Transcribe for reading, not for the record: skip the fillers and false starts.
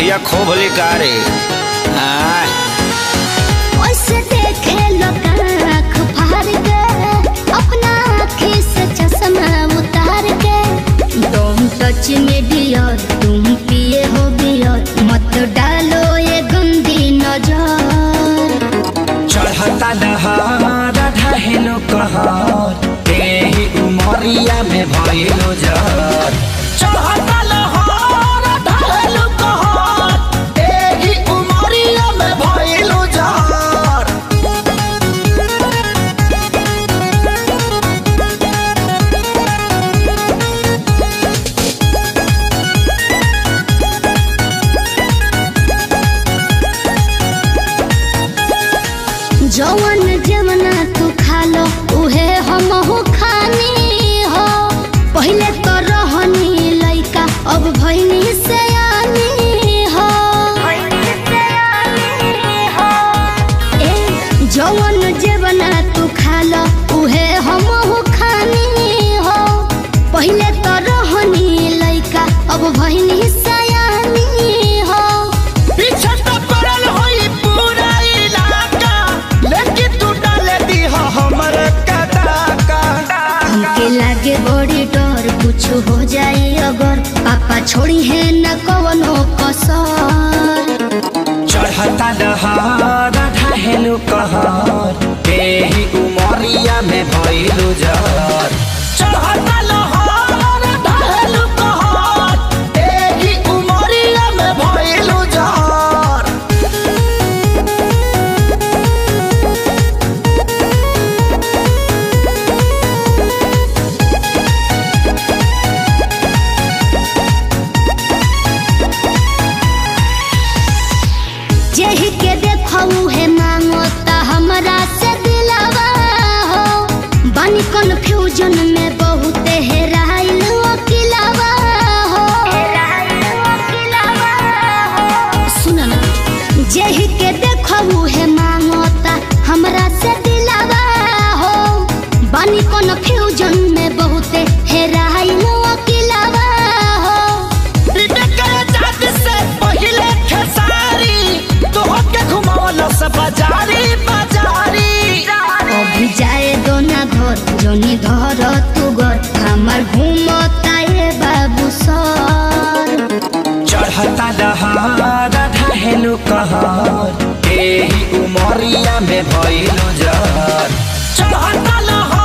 अखिया खोभली कारे ओसे देखे लोग आँख फाड़ के अपना आँखी से चश्मा उतार के तुम टच में डियर तुम पिए हो बियर मत डालो ये गंदी नजर चढ़ता दहार ढहेलो कहर तेही उमरिया में भइलो जर चढ़ता लहर ढहेलो कहर तेही उमरिया में भइलो जर जवन जवना तू खा लो उहे हमहू खानी हो पहले तो रहनी लइका अब भइनी सयानी हो ए जवन जवना तू खा लो उहे हमहू खानी हो पहले तो रहनी लइका अब भइनी सयानी हो पीछे तो पड़ल होई पूरा इलाका लेकिन तू डाले दी हमर कदाका हमके लागे बड़ी डर कुछ हो जाए अगर पापा छोड़ी है न कवनो कसर चढ़ता दहार ढहेलो कहर तेही उमरिया में भइलो जर चढ़ता लहर ढहेलो कहर तेही उमरिया में भइलो जर जेही के देखऊ है मांगोता हमरा से दिलावा हो बानी कन्फ्यूजन में बहुत हेराइल अकिलावा हो सुना ना जेही के देखऊ है मांगोता हमरा से दिलावा हो बानी कन्फ्यूजन में बहुत हेराइल अकिलावा हो अभी जाए दो ना घर जोनी धर तू घर हमार घूमता ये बाबू सर चढ़ता दहार ढहेलो कहर तेही उमरिया में भइलो जर चढ़ता लहर